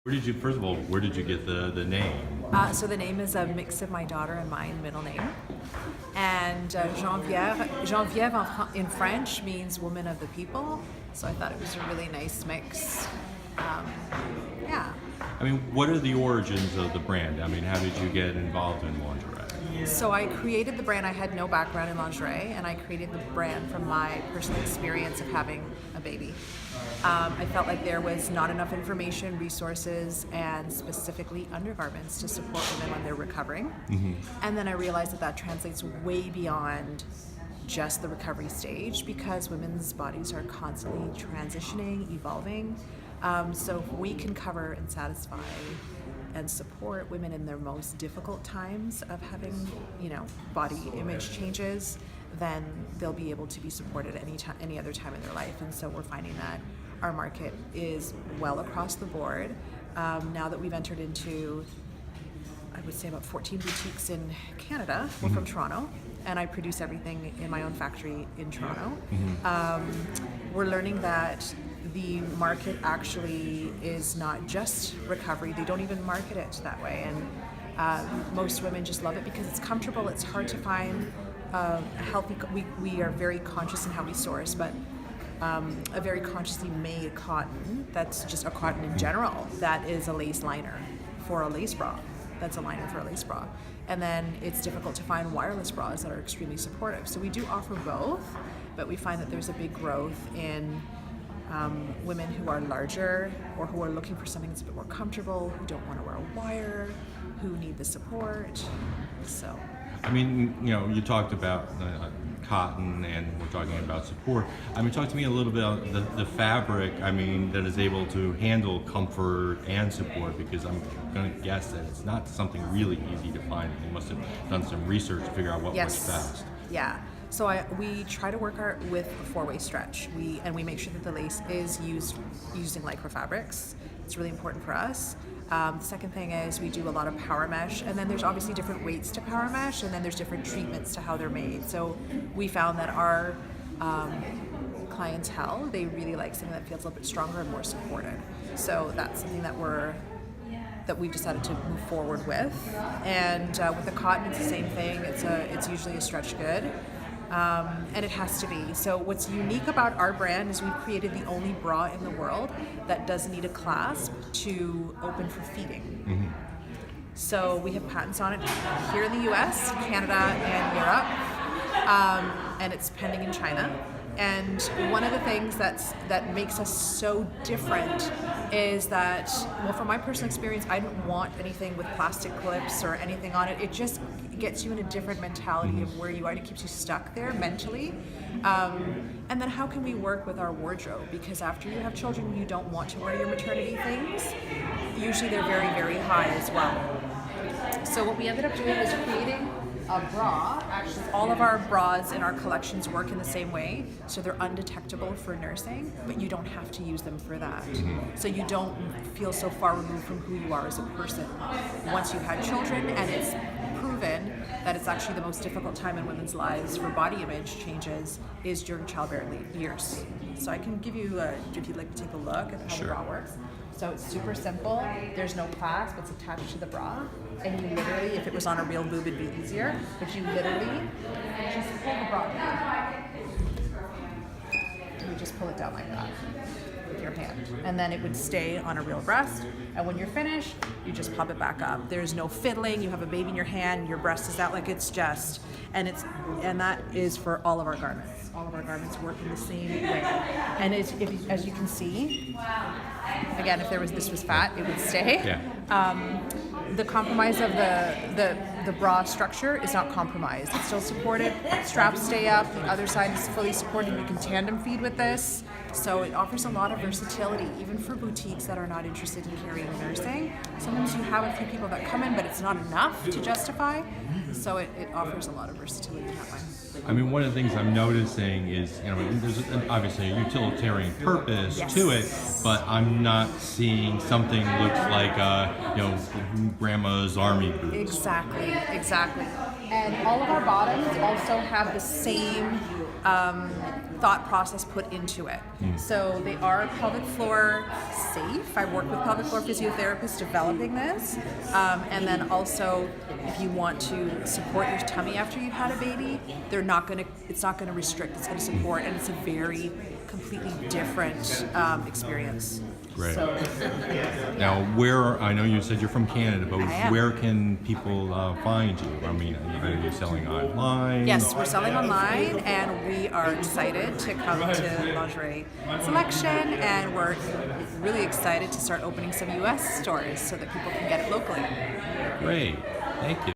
First of all, where did you get the name? So the name is a mix of my daughter and mine middle name. And Geneviève in French means woman of the people. So I thought it was a really nice mix. Yeah. I mean, what are the origins of the brand? I mean, how did you get involved in lingerie? So I created the brand. I had no background in lingerie, and I created the brand from my personal experience of having a baby. I felt like there was not enough information, resources, and specifically undergarments to support women when they're recovering. Mm-hmm. And then I realized that translates way beyond just the recovery stage, because women's bodies are constantly transitioning, evolving. So if we can cover and satisfy and support women in their most difficult times of having, body image changes, then they'll be able to be supported any other time in their life. And so we're finding that our market is well across the board. Now that we've entered into, I would say, about 14 boutiques in Canada. We're from Toronto, and I produce everything in my own factory in Toronto. We're learning that the market actually is not just recovery. They don't even market it that way, and most women just love it because it's comfortable. It's hard to find a healthy. We are very conscious in how we source, but a very consciously made cotton that's just a cotton in general that is a lace liner for a lace bra. That's a liner for a lace bra. And then it's difficult to find wireless bras that are extremely supportive. So we do offer both, but we find that there's a big growth in women who are larger or who are looking for something that's a bit more comfortable, who don't want to wear a wire, who need the support. So, I mean, you talked about cotton, and we're talking about support. I mean, talk to me a little bit about the fabric, that is able to handle comfort and support, because I'm going to guess that it's not something really easy to find. You must have done some research to figure out what works best. Yeah. So we try to work with a four-way stretch. We make sure that the lace is using lycra fabrics. It's really important for us. The second thing is we do a lot of power mesh, and then there's obviously different weights to power mesh, and then there's different treatments to how they're made. So we found that our clientele, they really like something that feels a little bit stronger and more supported. So that's something that we've decided to move forward with. And with the cotton, it's the same thing. It's usually a stretch good. And it has to be. So what's unique about our brand is we've created the only bra in the world that doesn't need a clasp to open for feeding. Mm-hmm. So we have patents on it here in the US, Canada, and Europe, and it's pending in China. And one of the things that makes us so different is that, well, from my personal experience, I didn't want anything with plastic clips or anything on it. It just gets you in a different mentality of where you are, and it keeps you stuck there mentally. And then how can we work with our wardrobe? Because after you have children, you don't want to wear your maternity things. Usually they're very, very high as well. So what we ended up doing was creating a bra. Actually, all of our bras in our collections work in the same way, so they're undetectable for nursing, but you don't have to use them for that. So you don't feel so far removed from who you are as a person once you've had children. And it's proven that it's actually the most difficult time in women's lives for body image changes is during childbearing years. So I can give you, if you'd like to take a look at how the bra works. So it's super simple. There's no clasp. It's attached to the bra. And you literally, if it was on a real boob, it'd be easier. But you literally just pull the bra down. You just pull it down like that with your hand. And then it would stay on a real breast. And when you're finished, you just pop it back up. There's no fiddling. You have a baby in your hand. Your breast is out. Like it's just, and that is for all of our garments. All of our garments work in the same way. And as you can see, again, if this was fat, it would stay. Yeah. The compromise of the bra structure is not compromised. It's still supported. Straps stay up. The other side is fully supported. You can tandem feed with this. So it offers a lot of versatility, even for boutiques that are not interested in carrying nursing. Sometimes you have a few people that come in, but it's not enough to justify. So it offers a lot of versatility that way. I mean, one of the things I'm noticing is, there's obviously a utilitarian purpose to it, but I'm not seeing something that looks like, grandma's army boots. Exactly. And all of our bottoms also have the same thought process put into it. So they are pelvic floor safe. I work with pelvic floor physiotherapists developing this. And then also, if you want to support your tummy after you've had a baby, it's not gonna restrict, it's gonna support, and it's a very completely different experience. Great. Now, I know you said you're from Canada, but I am. where can people find you? I mean, are you selling online? Yes, we're selling online, and we are excited to come to Lingerie Selection, and we're really excited to start opening some U.S. stores so that people can get it locally. Great. Thank you.